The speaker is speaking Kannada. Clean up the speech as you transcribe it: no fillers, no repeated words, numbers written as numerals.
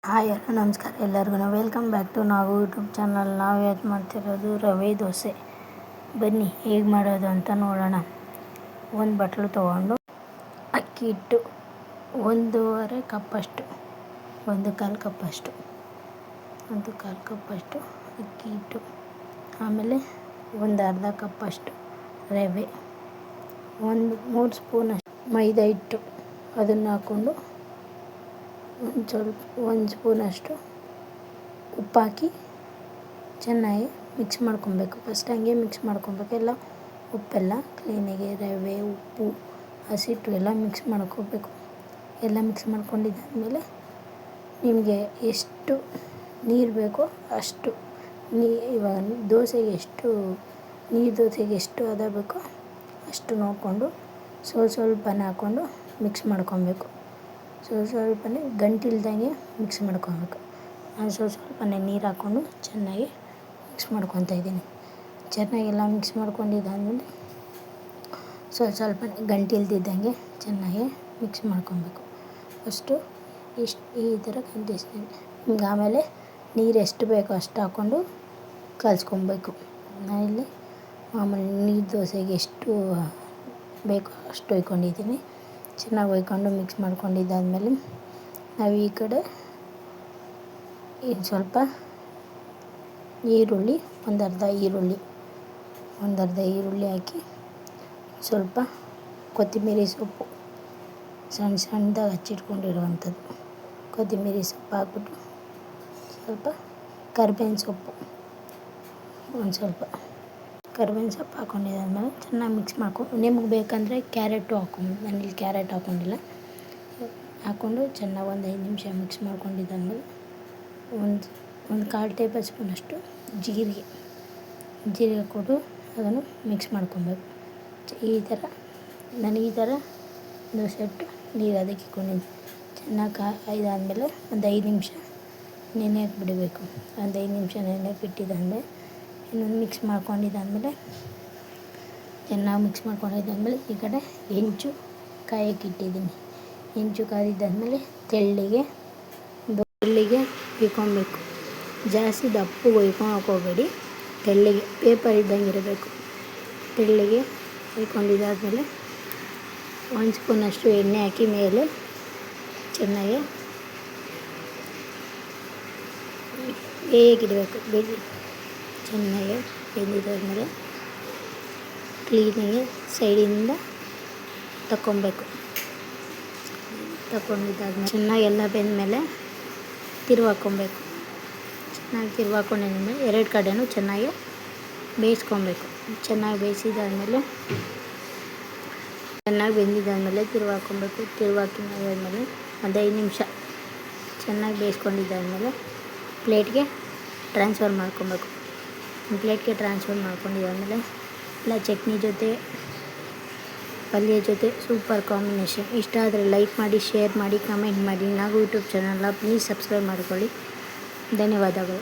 ಹಾಯ್ ಹಲೋ ನಮಸ್ಕಾರ ಎಲ್ಲರಿಗೂ ವೆಲ್ಕಮ್ ಬ್ಯಾಕ್ ಟು ನಾವು ಯೂಟ್ಯೂಬ್ ಚಾನಲ್. ನಾವು ಯಾವ್ದು ಮಾಡ್ತಿರೋದು ರವೆ ದೋಸೆ. ಬನ್ನಿ ಹೇಗೆ ಮಾಡೋದು ಅಂತ ನೋಡೋಣ. ಒಂದು ಬಟ್ಲು ತೊಗೊಂಡು ಅಕ್ಕಿ ಹಿಟ್ಟು 1.5 ಕಪ್ಪಷ್ಟು, 1/4 ಕಪ್ಪಷ್ಟು, 1/4 ಕಪ್ಪಷ್ಟು ಅಕ್ಕಿ ಹಿಟ್ಟು, ಆಮೇಲೆ ಒಂದು ಅರ್ಧ ಕಪ್ಪಷ್ಟು ರವೆ, 3 ಸ್ಪೂನಷ್ಟು ಮೈದಾ ಹಿಟ್ಟು, ಅದನ್ನು ಹಾಕ್ಕೊಂಡು ಒಂದು ಸ್ಪೂನಷ್ಟು ಉಪ್ಪು ಹಾಕಿ ಚೆನ್ನಾಗಿ ಮಿಕ್ಸ್ ಮಾಡ್ಕೊಬೇಕು. ಫಸ್ಟ್ ಹಂಗೆ ಮಿಕ್ಸ್ ಮಾಡ್ಕೊಬೇಕು. ಎಲ್ಲ ಉಪ್ಪೆಲ್ಲ ಕ್ಲೀನಾಗಿ ರವೆ, ಉಪ್ಪು, ಹಸಿಟ್ಟು ಎಲ್ಲ ಮಿಕ್ಸ್ ಮಾಡ್ಕೋಬೇಕು. ಎಲ್ಲ ಮಿಕ್ಸ್ ಮಾಡ್ಕೊಂಡಿದ್ದಾದಮೇಲೆ ನಿಮಗೆ ಎಷ್ಟು ನೀರು ಬೇಕೋ ಅಷ್ಟು ಇವಾಗ ದೋಸೆಗೆ ಎಷ್ಟು ದೋಸೆಗೆ ಎಷ್ಟು ಹದ ಬೇಕೋ ಅಷ್ಟು ನೋಡಿಕೊಂಡು ಸ್ವಲ್ಪನೇ ಹಾಕ್ಕೊಂಡು ಮಿಕ್ಸ್ ಮಾಡ್ಕೊಬೇಕು. ಸ್ವಲ್ಪನೇ ಗಂಟಿಲ್ದಂಗೆ ಮಿಕ್ಸ್ ಮಾಡ್ಕೊಬೇಕು. ನಾನು ಸ್ವಲ್ಪನೇ ನೀರು ಹಾಕ್ಕೊಂಡು ಚೆನ್ನಾಗಿ ಮಿಕ್ಸ್ ಮಾಡ್ಕೊತಾ ಇದ್ದೀನಿ. ಚೆನ್ನಾಗೆಲ್ಲ ಮಿಕ್ಸ್ ಮಾಡ್ಕೊಂಡಿದ್ದಾದಮೇಲೆ ಸ್ವಲ್ಪ ಗಂಟಿಲ್ದಿದ್ದಂಗೆ ಚೆನ್ನಾಗಿ ಮಿಕ್ಸ್ ಮಾಡ್ಕೊಬೇಕು. ಫಸ್ಟು ಈ ಥರ ಕನ್ಸಿಸ್ಟೆನ್ಸಿ. ನಿಮ್ಗೆ ಆಮೇಲೆ ನೀರು ಎಷ್ಟು ಬೇಕೋ ಅಷ್ಟು ಹಾಕ್ಕೊಂಡು ಕಲಿಸ್ಕೊಬೇಕು. ನಾನಿಲ್ಲಿ ಮಾಮೂಲಿ ನೀರು ದೋಸೆಗೆ ಎಷ್ಟು ಬೇಕೋ ಅಷ್ಟು ಹೊಯ್ಕೊಂಡಿದ್ದೀನಿ. ಚೆನ್ನಾಗಿ ಹೊಯ್ಕೊಂಡು ಮಿಕ್ಸ್ ಮಾಡ್ಕೊಂಡಿದ್ದಾದಮೇಲೆ ನಾವು ಈ ಕಡೆ ಸ್ವಲ್ಪ ಈರುಳ್ಳಿ, ಒಂದು ಅರ್ಧ ಈರುಳ್ಳಿ ಹಾಕಿ, ಸ್ವಲ್ಪ ಕೊತ್ತಂಬರಿ ಸೊಪ್ಪು ಸಣ್ಣದಾಗಿ ಹಚ್ಚಿಟ್ಕೊಂಡಿರುವಂಥದ್ದು ಕೊತ್ತಂಬರಿ ಸೊಪ್ಪು ಹಾಕ್ಬಿಟ್ಟು, ಸ್ವಲ್ಪ ಕರ್ಬೇವಿನ ಸೊಪ್ಪು, ಸ್ವಲ್ಪ ಕರ್ಬೇವಿನ ಸೊಪ್ಪು ಹಾಕ್ಕೊಂಡಿದ್ದಾದ್ಮೇಲೆ ಚೆನ್ನಾಗಿ ಮಿಕ್ಸ್ ನಿಮ್ಗೆ ಬೇಕಂದರೆ ಕ್ಯಾರೆಟು ಹಾಕ್ಕೊಂಡು, ನಾನಿಲ್ಲಿ ಕ್ಯಾರೆಟ್ ಹಾಕ್ಕೊಂಡಿಲ್ಲ. ಹಾಕ್ಕೊಂಡು ಚೆನ್ನಾಗಿ ಒಂದು 5 ನಿಮಿಷ ಮಿಕ್ಸ್ ಮಾಡ್ಕೊಂಡಿದ್ದಾದ್ಮೇಲೆ ಒಂದು 1/4 ಟೇಬಲ್ ಸ್ಪೂನಷ್ಟು ಜೀರಿಗೆ ಹಾಕ್ಕೊಂಡು ಅದನ್ನು ಮಿಕ್ಸ್ ಮಾಡ್ಕೊಬೇಕು. ಈ ಥರ ದೋಸೆ ಇಟ್ಟು ನೀರು ಅದಕ್ಕೆ ಇಟ್ಕೊಂಡಿದ್ದೀನಿ. ಚೆನ್ನಾಗಿ ಇದಾದಮೇಲೆ ಒಂದು 5 ನಿಮಿಷ ನೆನೆಯಕ್ಕೆ ಬಿಡಬೇಕು. ಒಂದು 5 ನಿಮಿಷ ನೆನೆಯಕ್ಕೆ ಬಿಟ್ಟಿದ್ದಾದಮೇಲೆ ಇನ್ನೊಂದು ಮಿಕ್ಸ್ ಮಾಡ್ಕೊಂಡಿದ್ದಾದಮೇಲೆ ಚೆನ್ನಾಗಿ ಮಿಕ್ಸ್ ಮಾಡ್ಕೊಂಡಿದ್ದಾದಮೇಲೆ ಈ ಕಡೆ ಹೆಂಚು ಕಾಯಕ್ಕೆ ಇಟ್ಟಿದ್ದೀನಿ. ಹೆಂಚು ಕಾದಿದ್ದಾದಮೇಲೆ ತೆಳ್ಳಿಗೆ ಹುಯ್ಕೊಬೇಕು. ಜಾಸ್ತಿ ದಪ್ಪಗೆ ಹುಯ್ಕೊಳಕ್ಕೆ ಹೋಗಬೇಡಿ, ತೆಳ್ಳಿಗೆ ಪೇಪರ್ ಇದ್ದಂಗೆ ಇರಬೇಕು. ತೆಳ್ಳಿಗೆ ಹುಯ್ಕೊಂಡಿದ್ದಾದಮೇಲೆ 1 ಸ್ಪೂನಷ್ಟು ಎಣ್ಣೆ ಹಾಕಿ ಮೇಲೆ ಚೆನ್ನಾಗಿ ಬೇಗಿಡಬೇಕು. ಚೆನ್ನಾಗಿ ಬೆಂದಿದ್ದಾದಮೇಲೆ ಕ್ಲೀನಾಗಿ ಸೈಡಿಂದ ತಗೊಂಡಿದ್ದಾದ್ಮೇಲೆ ಚೆನ್ನಾಗಿ ಎಲ್ಲ ಬೆಂದಮೇಲೆ ತಿರುವಾಕ್ಕೊಬೇಕು. ಚೆನ್ನಾಗಿ ತಿರುವಾಕೊಂಡಿದ್ಮೇಲೆ 2 ಕಡೆಯೂ ಚೆನ್ನಾಗಿ ಬೇಯಿಸ್ಕೊಬೇಕು. ಚೆನ್ನಾಗಿ ಬೇಯಿಸಿದ್ದಾದಮೇಲೆ ಚೆನ್ನಾಗಿ ಬೆಂದಿದ್ದಾದಮೇಲೆ ತಿರುವಾಕ್ಕೊಬೇಕು. ತಿರುವಾಕಿದ್ದಾದಮೇಲೆ ಒಂದು 5 ನಿಮಿಷ ಚೆನ್ನಾಗಿ ಬೇಯಿಸ್ಕೊಂಡಿದ್ದಾದಮೇಲೆ ಪ್ಲೇಟ್ಗೆ ಟ್ರಾನ್ಸ್ಫರ್ ಮಾಡ್ಕೊಬೇಕು. ಪ್ಲೇಟ್ಗೆ ಟ್ರಾನ್ಸ್ಫರ್ ಮಾಡ್ಕೊಂಡಿದ್ದಾದಮೇಲೆ ಎಲ್ಲ ಚಟ್ನಿ ಜೊತೆ, ಪಲ್ಯ ಜೊತೆ ಸೂಪರ್ ಕಾಂಬಿನೇಷನ್. ಇಷ್ಟ ಆದರೆ ಲೈಕ್ ಮಾಡಿ, ಶೇರ್ ಮಾಡಿ, ಕಮೆಂಟ್ ಮಾಡಿ. ನಾವು ಯೂಟ್ಯೂಬ್ ಚಾನಲ್ನ ಪ್ಲೀಸ್ ಸಬ್ಸ್ಕ್ರೈಬ್ ಮಾಡಿಕೊಳ್ಳಿ. ಧನ್ಯವಾದಗಳು.